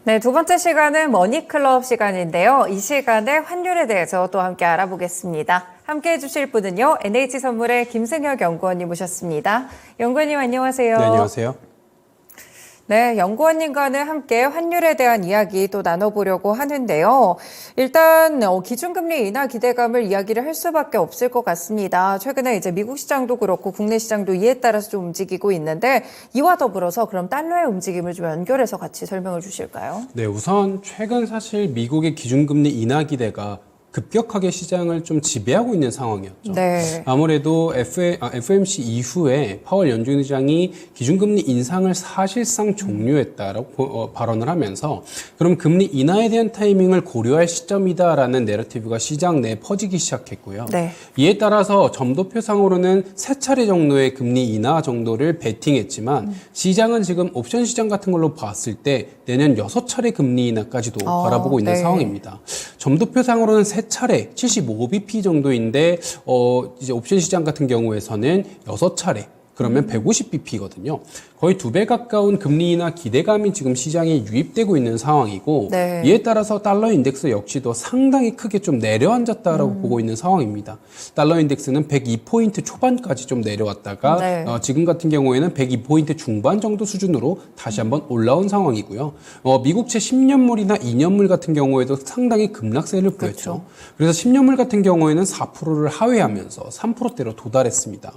네, 두 번째 시간은 머니클럽 시간인데요. 이 시간에 환율에 대해서 또 함께 알아보겠습니다. 함께 해주실 분은요, NH선물의 김승혁 연구원님 모셨습니다. 연구원님 안녕하세요. 네, 안녕하세요. 네, 연구원님과는 함께 환율에 대한 이야기 또 나눠보려고 하는데요. 일단 기준금리 인하 기대감을 이야기를 할 수밖에 없을 것 같습니다. 최근에 이제 미국 시장도 그렇고 국내 시장도 이에 따라서 좀 움직이고 있는데 이와 더불어서 그럼 달러의 움직임을 좀 연결해서 같이 설명을 주실까요? 네, 우선 최근 사실 미국의 기준금리 인하 기대가 급격하게 시장을 좀 지배하고 있는 상황이었죠. 네. 아무래도 FOMC 이후에 파월 연준 의장이 기준금리 인상을 사실상 종료했다라고 발언을 하면서 그럼 금리 인하에 대한 타이밍을 고려할 시점이다라는 내러티브가 시장 내에 퍼지기 시작했고요. 네. 이에 따라서 점도표상으로는 3차례 정도의 금리 인하 정도를 베팅했지만 시장은 지금 옵션 시장 같은 걸로 봤을 때 내년 6차례 금리 인하까지도 바라보고 있는 네. 상황입니다. 점도표상으로는 3차례 75bp 정도인데 이제 옵션 시장 같은 경우에서는 6차례 그러면 150bp거든요. 거의 2배 가까운 금리 인하 기대감이 지금 시장에 유입되고 있는 상황이고 네. 이에 따라서 달러 인덱스 역시도 상당히 크게 좀 내려앉았다라고 보고 있는 상황입니다. 달러 인덱스는 102포인트 초반까지 좀 내려왔다가 네. 지금 같은 경우에는 102포인트 중반 정도 수준으로 다시 한번 올라온 상황이고요. 미국채 10년물이나 2년물 같은 경우에도 상당히 급락세를 보였죠. 그래서 10년물 같은 경우에는 4%를 하회하면서 3%대로 도달했습니다.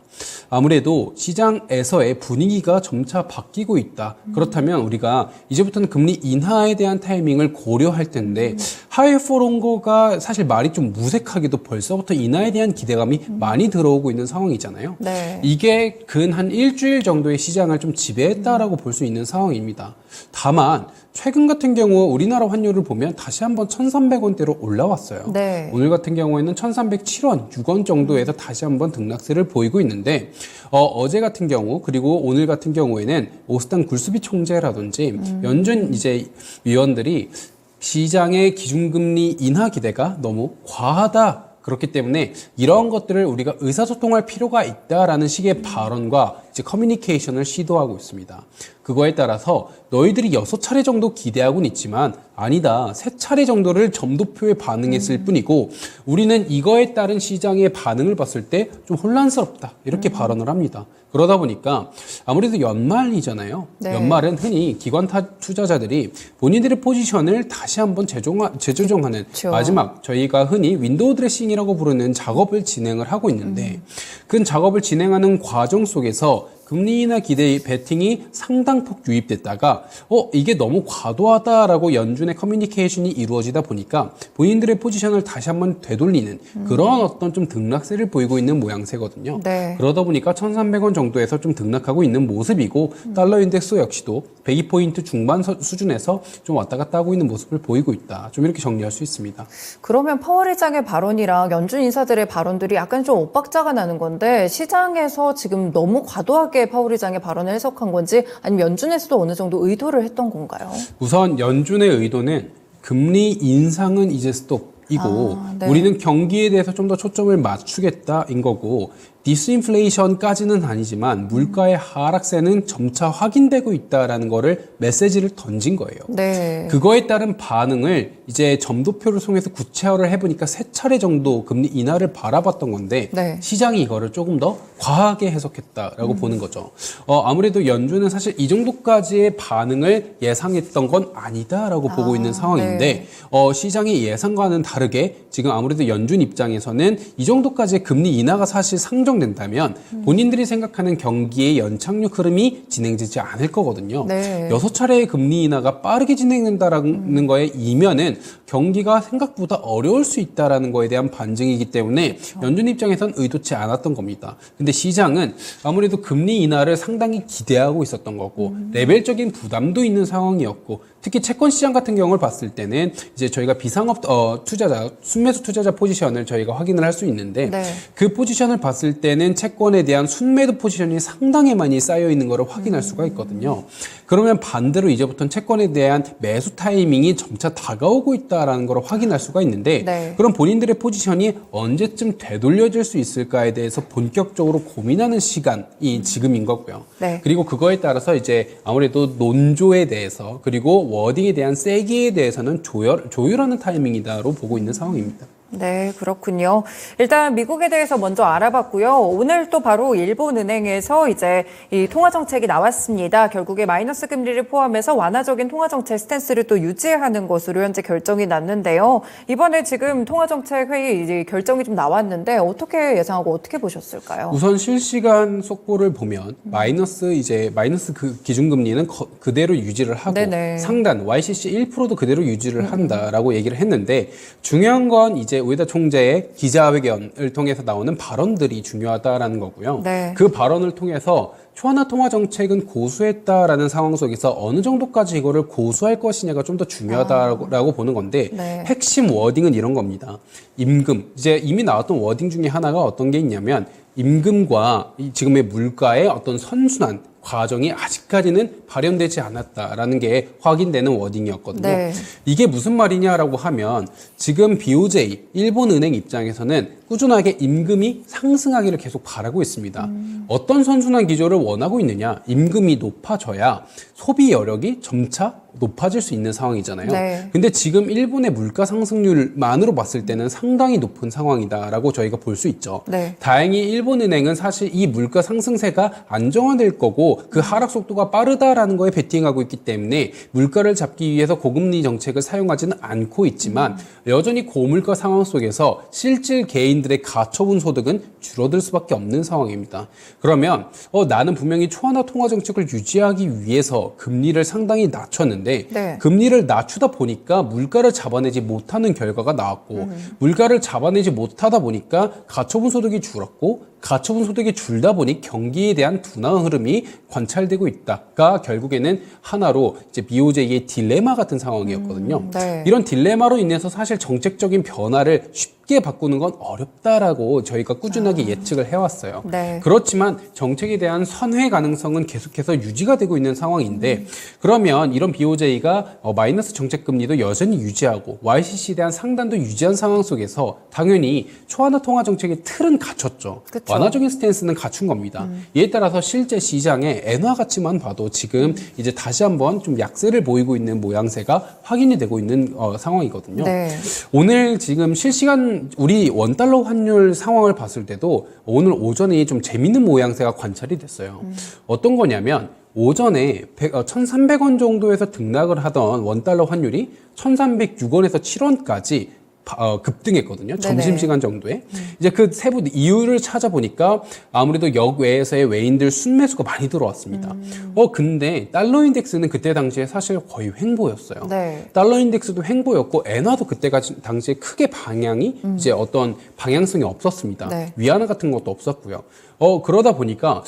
아무래도 시장에서의 분위기가 점차 바뀌고 있다. 그렇다면 우리가 이제부터는 금리 인하에 대한 타이밍을 고려할 텐데 하이 포롱거가 사실 말이 좀 무색하게도 벌써부터 인하에 대한 기대감이 많이 들어오고 있는 상황이잖아요. 네. 이게 근 한 일주일 정도의 시장을 좀 지배했다라고 볼 수 있는 상황입니다. 다만 최근 같은 경우 우리나라 환율을 보면 다시 한번 1,300원대로 올라왔어요. 네. 오늘 같은 경우에는 1,307원, 6원 정도에서 다시 한번 등락세를 보이고 있는데 어제 같은 경우 그리고 오늘 같은 경우에는 오스탄 굴스비 총재라든지 연준 이제 위원들이 시장의 기준금리 인하 기대가 너무 과하다. 그렇기 때문에 이런 것들을 우리가 의사소통할 필요가 있다라는 식의 발언과 이제 커뮤니케이션을 시도하고 있습니다. 그거에 따라서 너희들이 6차례 정도 기대하고는 있지만 아니다. 3차례 정도를 점도표에 반응했을 뿐이고 우리는 이거에 따른 시장의 반응을 봤을 때 좀 혼란스럽다. 이렇게 발언을 합니다. 그러다 보니까 아무래도 연말이잖아요. 네. 연말은 흔히 기관 투자자들이 본인들의 포지션을 다시 한번 재조정하는 그렇죠. 마지막 저희가 흔히 윈도우 드레싱이라고 부르는 작업을 진행을 하고 있는데 그 작업을 진행하는 과정 속에서 금리 인하 기대 베팅이 상당폭 유입됐다가 이게 너무 과도하다라고 연준의 커뮤니케이션이 이루어지다 보니까 본인들의 포지션을 다시 한번 되돌리는 그런 어떤 좀 등락세를 보이고 있는 모양새거든요. 네. 그러다 보니까 1,300원 정도에서 좀 등락하고 있는 모습이고 달러 인덱스 역시도 102포인트 중반 수준에서 좀 왔다 갔다 하고 있는 모습을 보이고 있다. 좀 이렇게 정리할 수 있습니다. 그러면 파월 의장의 발언이랑 연준 인사들의 발언들이 약간 좀 엇박자가 나는 건데 시장에서 지금 너무 과도하게 파월 의장의 발언을 해석한 건지 아니면 연준에서도 어느 정도 의도를 했던 건가요? 우선 연준의 의도는 금리 인상은 이제 스톱이고 네. 우리는 경기에 대해서 좀 더 초점을 맞추겠다인 거고 디스인플레이션까지는 아니지만 물가의 하락세는 점차 확인되고 있다라는 거를 메시지를 던진 거예요. 네. 그거에 따른 반응을 이제 점도표를 통해서 구체화를 해보니까 3차례 정도 금리 인하를 바라봤던 건데 네. 시장이 이거를 조금 더 과하게 해석했다라고 보는 거죠. 아무래도 연준은 사실 이 정도까지의 반응을 예상했던 건 아니다라고 보고 있는 상황인데 네. 시장의 예상과는 다르게 지금 아무래도 연준 입장에서는 이 정도까지의 금리 인하가 사실 상정된다면 본인들이 생각하는 경기의 연착륙 흐름이 진행되지 않을 거거든요. 네. 6차례의 금리 인하가 빠르게 진행된다라는 거에 이면은 경기가 생각보다 어려울 수 있다라는 거에 대한 반증이기 때문에 연준 입장에선 의도치 않았던 겁니다. 근데 시장은 아무래도 금리 인하를 상당히 기대하고 있었던 거고 레벨적인 부담도 있는 상황이었고 특히 채권 시장 같은 경우를 봤을 때는 이제 저희가 비상업 투자자 순매수 투자자 포지션을 저희가 확인을 할 수 있는데 네. 그 포지션을 봤을 봤을 때는 채권에 대한 순매도 포지션이 상당히 많이 쌓여 있는 것을 확인할 수가 있거든요. 그러면 반대로 이제부터는 채권에 대한 매수 타이밍이 점차 다가오고 있다라는 걸 확인할 수가 있는데 네. 그럼 본인들의 포지션이 언제쯤 되돌려질 수 있을까에 대해서 본격적으로 고민하는 시간이 지금인 거고요. 네. 그리고 그거에 따라서 이제 아무래도 논조에 대해서 그리고 워딩에 대한 세기에 대해서는 조율하는 타이밍이다로 보고 있는 상황입니다. 네, 그렇군요. 일단 미국에 대해서 먼저 알아봤고요. 오늘 또 바로 일본은행에서 이제 이 통화 정책이 나왔습니다. 결국에 마이너스 금리를 포함해서 완화적인 통화 정책 스탠스를 또 유지하는 것으로 현재 결정이 났는데요. 이번에 지금 통화 정책 회의 이제 결정이 좀 나왔는데 어떻게 예상하고 어떻게 보셨을까요? 우선 실시간 속보를 보면 마이너스 그 기준금리는 그대로 유지를 하고 네네. 상단 YCC 1%도 그대로 유지를 한다라고 얘기를 했는데 중요한 건 이제 우에다 총재의 기자회견을 통해서 나오는 발언들이 중요하다라는 거고요. 네. 그 발언을 통해서 초안화 통화 정책은 고수했다라는 상황 속에서 어느 정도까지 이거를 고수할 것이냐가 좀 더 중요하다라고 보는 건데 네. 핵심 워딩은 이런 겁니다. 임금 이제 이미 나왔던 워딩 중에 하나가 어떤 게 있냐면 임금과 지금의 물가의 어떤 선순환 과정이 아직까지는 발현되지 않았다라는 게 확인되는 워딩이었거든요. 네. 이게 무슨 말이냐라고 하면 지금 BOJ, 일본은행 입장에서는 꾸준하게 임금이 상승하기를 계속 바라고 있습니다. 어떤 선순환 기조를 원하고 있느냐? 임금이 높아져야 소비 여력이 점차 높아질 수 있는 상황이잖아요. 네. 근데 지금 일본의 물가 상승률만으로 봤을 때는 상당히 높은 상황이다라고 저희가 볼 수 있죠. 네. 다행히 일본은행은 사실 이 물가 상승세가 안정화될 거고 그 하락 속도가 빠르다라는 거에 베팅하고 있기 때문에 물가를 잡기 위해서 고금리 정책을 사용하지는 않고 있지만 여전히 고물가 상황 속에서 실질 개인들의 가처분 소득은 줄어들 수밖에 없는 상황입니다. 그러면 나는 분명히 초안화 통화 정책을 유지하기 위해서 금리를 상당히 낮췄는데 네. 금리를 낮추다 보니까 물가를 잡아내지 못하는 결과가 나왔고 물가를 잡아내지 못하다 보니까 가처분 소득이 줄었고 가처분 소득이 줄다 보니 경기에 대한 둔화한 흐름이 관찰되고 있다가 결국에는 하나로 이제 BOJ의 딜레마 같은 상황이었거든요. 네. 이런 딜레마로 인해서 사실 정책적인 변화를 쉽게 바꾸는 건 어렵다라고 저희가 꾸준하게 예측을 해왔어요. 네. 그렇지만 정책에 대한 선회 가능성은 계속해서 유지가 되고 있는 상황인데 그러면 이런 BOJ가 마이너스 정책 금리도 여전히 유지하고 YCC에 대한 상단도 유지한 상황 속에서 당연히 초안화 통화 정책의 틀은 갖췄죠. 그쵸. 완화적인 스탠스는 갖춘 겁니다. 이에 따라서 실제 시장의 엔화 가치만 봐도 지금 이제 다시 한번 좀 약세를 보이고 있는 모양새가 확인이 되고 있는 상황이거든요. 네. 오늘 지금 실시간 우리 원달러 환율 상황을 봤을 때도 오늘 오전에 좀 재밌는 모양새가 관찰이 됐어요. 어떤 거냐면 오전에 1,300원 정도에서 등락을 하던 원달러 환율이 1,306원에서 7원까지 급등했거든요. 점심시간 정도에. 이제 그 세부 이유를 찾아보니까 아무래도 역외에서의 외인들 순매수가 많이 들어왔습니다. 근데 달러 인덱스는 그때 당시에 사실 거의 횡보였어요. 네. 달러 인덱스도 횡보였고 엔화도 그때 당시에 크게 방향이 이제 어떤 방향성이 없었습니다. 네. 위안화 같은 것도 없었고요. 그러다 보니까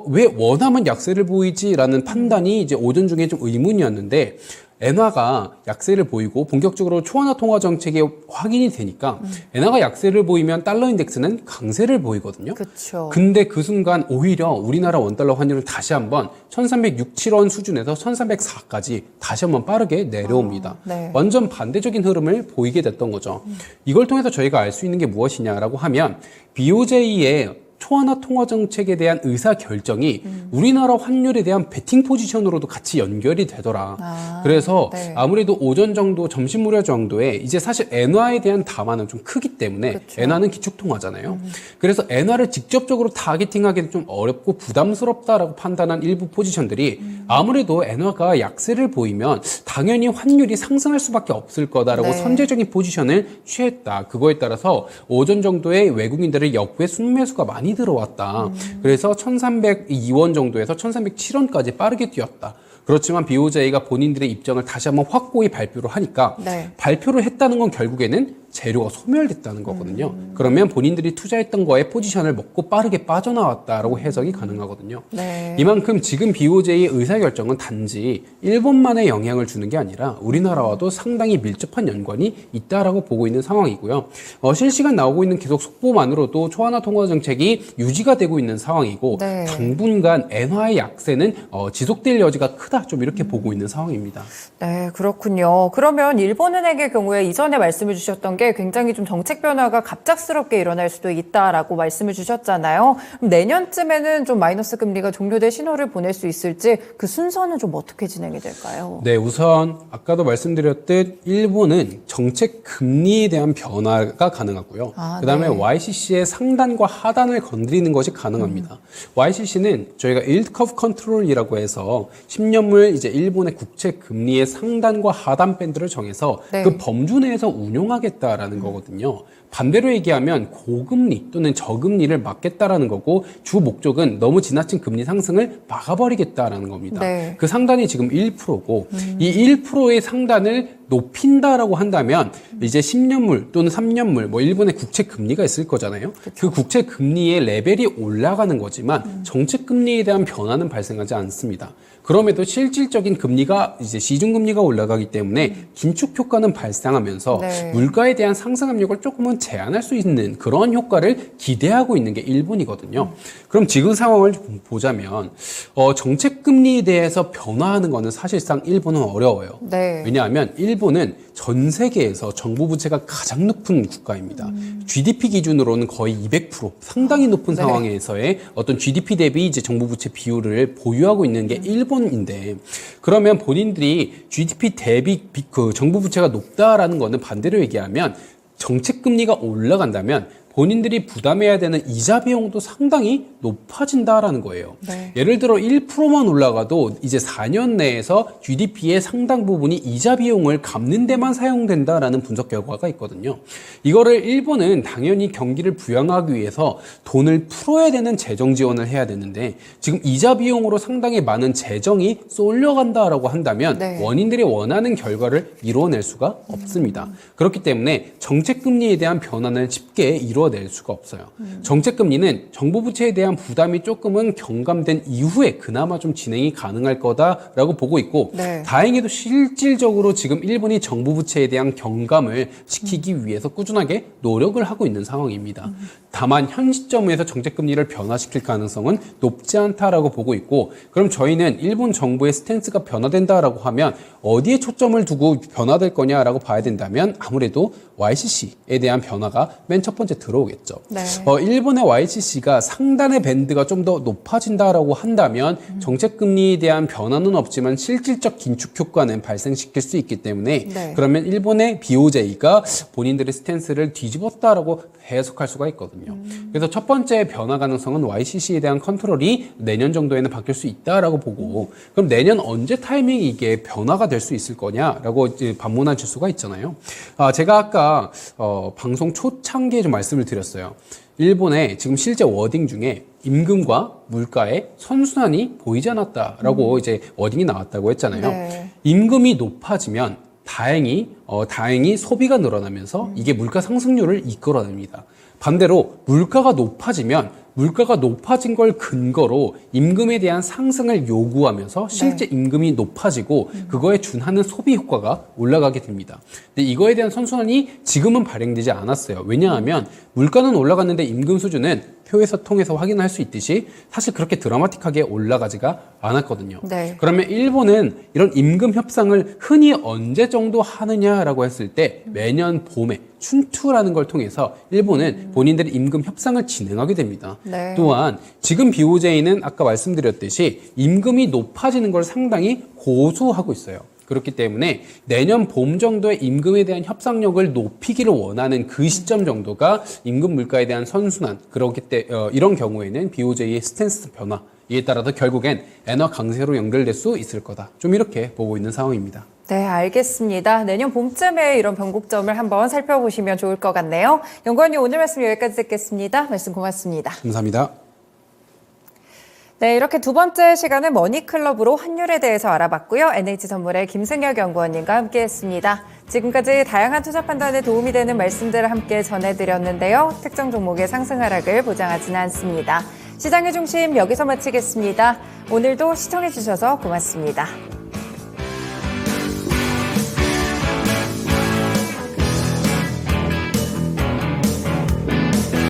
왜 원화만 약세를 보이지라는 판단이 이제 오전 중에 좀 의문이었는데 엔화가 약세를 보이고 본격적으로 초안화 통화 정책이 확인이 되니까 엔화가 약세를 보이면 달러 인덱스는 강세를 보이거든요. 그렇죠. 근데 그 순간 오히려 우리나라 원달러 환율을 다시 한번 1,367원 수준에서 1,304까지 다시 한번 빠르게 내려옵니다. 네. 완전 반대적인 흐름을 보이게 됐던 거죠. 이걸 통해서 저희가 알 수 있는 게 무엇이냐라고 하면 BOJ의 초안화 통화 정책에 대한 의사 결정이 우리나라 환율에 대한 베팅 포지션으로도 같이 연결이 되더라. 그래서 네. 아무래도 오전 정도, 점심 무렵 정도에 이제 사실 엔화에 대한 담화는 좀 크기 때문에 그쵸. 엔화는 기축통화잖아요. 그래서 엔화를 직접적으로 타겟팅하기는 좀 어렵고 부담스럽다라고 판단한 일부 포지션들이 아무래도 엔화가 약세를 보이면 당연히 환율이 상승할 수밖에 없을 거다라고 네. 선제적인 포지션을 취했다. 그거에 따라서 오전 정도에 외국인들의 역외 순매수가 많이 들어왔다. 그래서 1,302원 정도에서 1,307원까지 빠르게 뛰었다. 그렇지만 BOJ가 본인들의 입장을 다시 한번 확고히 발표를 하니까 네. 발표를 했다는 건 결국에는 재료가 소멸됐다는 거거든요. 그러면 본인들이 투자했던 거에 포지션을 먹고 빠르게 빠져나왔다라고 해석이 가능하거든요. 네. 이만큼 지금 BOJ의 의사결정은 단지 일본만의 영향을 주는 게 아니라 우리나라와도 상당히 밀접한 연관이 있다라고 보고 있는 상황이고요. 실시간 나오고 있는 계속 속보만으로도 초안화 통화 정책이 유지가 되고 있는 상황이고 네. 당분간 엔화의 약세는 지속될 여지가 크다, 좀 이렇게 보고 있는 상황입니다. 네, 그렇군요. 그러면 일본은행의 경우에 이전에 말씀해 주셨던 게 굉장히 좀 정책 변화가 갑작스럽게 일어날 수도 있다라고 말씀을 주셨잖아요. 그럼 내년쯤에는 좀 마이너스 금리가 종료될 신호를 보낼 수 있을지 그 순서는 좀 어떻게 진행이 될까요? 네, 우선 아까도 말씀드렸듯 일본은 정책 금리에 대한 변화가 가능하고요. 그다음에 네. YCC의 상단과 하단을 건드리는 것이 가능합니다. YCC는 저희가 yield curve control이라고 해서 10년물 이제 일본의 국채 금리의 상단과 하단 밴드를 정해서 네. 그 범주 내에서 운용하겠다라는 거거든요. 반대로 얘기하면 고금리 또는 저금리를 막겠다라는 거고 주 목적은 너무 지나친 금리 상승을 막아버리겠다라는 겁니다. 네. 그 상단이 지금 1%고 이 1%의 상단을 높인다라고 한다면 이제 10년물 또는 3년물 뭐 일본의 국채 금리가 있을 거잖아요. 그 국채 금리의 레벨이 올라가는 거지만 정책 금리에 대한 변화는 발생하지 않습니다. 그럼에도 실질적인 금리가 이제 시중 금리가 올라가기 때문에 긴축 효과는 발생하면서 네. 물가에 대한 상승 압력을 조금은 제한할 수 있는 그런 효과를 기대하고 있는 게 일본이거든요. 그럼 지금 상황을 보자면 정책 금리에 대해서 변화하는 거는 사실상 일본은 어려워요. 네. 왜냐하면 일본은 전 세계에서 정부 부채가 가장 높은 국가입니다. GDP 기준으로는 거의 200% 상당히 높은 네. 상황에서의 어떤 GDP 대비 이제 정부 부채 비율을 보유하고 있는 게 일본인데 그러면 본인들이 GDP 대비 그 정부 부채가 높다라는 거는 반대로 얘기하면 정책 금리가 올라간다면 본인들이 부담해야 되는 이자 비용도 상당히 높아진다라는 거예요. 네. 예를 들어 1%만 올라가도 이제 4년 내에서 GDP의 상당 부분이 이자 비용을 갚는 데만 사용된다라는 분석 결과가 있거든요. 이거를 일본은 당연히 경기를 부양하기 위해서 돈을 풀어야 되는 재정 지원을 해야 되는데 지금 이자 비용으로 상당히 많은 재정이 쏠려간다라고 한다면 네. 원인들이 원하는 결과를 이루어낼 수가 없습니다. 그렇기 때문에 정책 금리에 대한 변화는 쉽게 이루어낼 수가 없어요. 정책 금리는 정부 부채에 대한 부담이 조금은 경감된 이후에 그나마 좀 진행이 가능할 거다라고 보고 있고 네. 다행히도 실질적으로 지금 일본이 정부 부채에 대한 경감을 시키기 위해서 꾸준하게 노력을 하고 있는 상황입니다. 다만 현 시점에서 정책 금리를 변화시킬 가능성은 높지 않다라고 보고 있고 그럼 저희는 일본 정부의 스탠스가 변화된다라고 하면 어디에 초점을 두고 변화될 거냐라고 봐야 된다면 아무래도 YCC에 대한 변화가 맨 첫 번째 들어오겠죠. 네. 일본의 YCC가 상단의 밴드가 좀 더 높아진다라고 한다면 정책 금리에 대한 변화는 없지만 실질적 긴축 효과는 발생시킬 수 있기 때문에 네. 그러면 일본의 BOJ가 본인들의 스탠스를 뒤집었다라고 해석할 수가 있거든요. 그래서 첫 번째 변화 가능성은 YCC에 대한 컨트롤이 내년 정도에는 바뀔 수 있다라고 보고 그럼 내년 언제 타이밍이 이게 변화가 될 수 있을 거냐라고 이제 반문하실 수가 있잖아요. 제가 아까 방송 초창기에 좀 말씀을 드렸어요. 일본의 지금 실제 워딩 중에 임금과 물가의 선순환이 보이지 않았다라고 이제 워딩이 나왔다고 했잖아요. 네. 임금이 높아지면 다행히 소비가 늘어나면서 이게 물가 상승률을 이끌어냅니다. 반대로 물가가 높아진 걸 근거로 임금에 대한 상승을 요구하면서 실제 임금이 높아지고 그거에 준하는 소비 효과가 올라가게 됩니다. 근데 이거에 대한 선순환이 지금은 발행되지 않았어요. 왜냐하면 물가는 올라갔는데 임금 수준은 표에서 통해서 확인할 수 있듯이 사실 그렇게 드라마틱하게 올라가지가 않았거든요. 네. 그러면 일본은 이런 임금 협상을 흔히 언제 정도 하느냐라고 했을 때 매년 봄에 춘투라는 걸 통해서 일본은 본인들의 임금 협상을 진행하게 됩니다. 네. 또한 지금 BOJ는 아까 말씀드렸듯이 임금이 높아지는 걸 상당히 고수하고 있어요. 그렇기 때문에 내년 봄 정도에 임금에 대한 협상력을 높이기를 원하는 그 시점 정도가 임금 물가에 대한 선순환 이런 경우에는 BOJ의 스탠스 변화에 따라서 결국엔 엔화 강세로 연결될 수 있을 거다. 좀 이렇게 보고 있는 상황입니다. 네, 알겠습니다. 내년 봄쯤에 이런 변곡점을 한번 살펴보시면 좋을 것 같네요. 연구원님 오늘 말씀 여기까지 듣겠습니다. 말씀 고맙습니다. 감사합니다. 네, 이렇게 두 번째 시간은 머니클럽으로 환율에 대해서 알아봤고요. NH선물의 김승혁 연구원님과 함께했습니다. 지금까지 다양한 투자 판단에 도움이 되는 말씀들을 함께 전해드렸는데요. 특정 종목의 상승 하락을 보장하지는 않습니다. 시장의 중심 여기서 마치겠습니다. 오늘도 시청해주셔서 고맙습니다.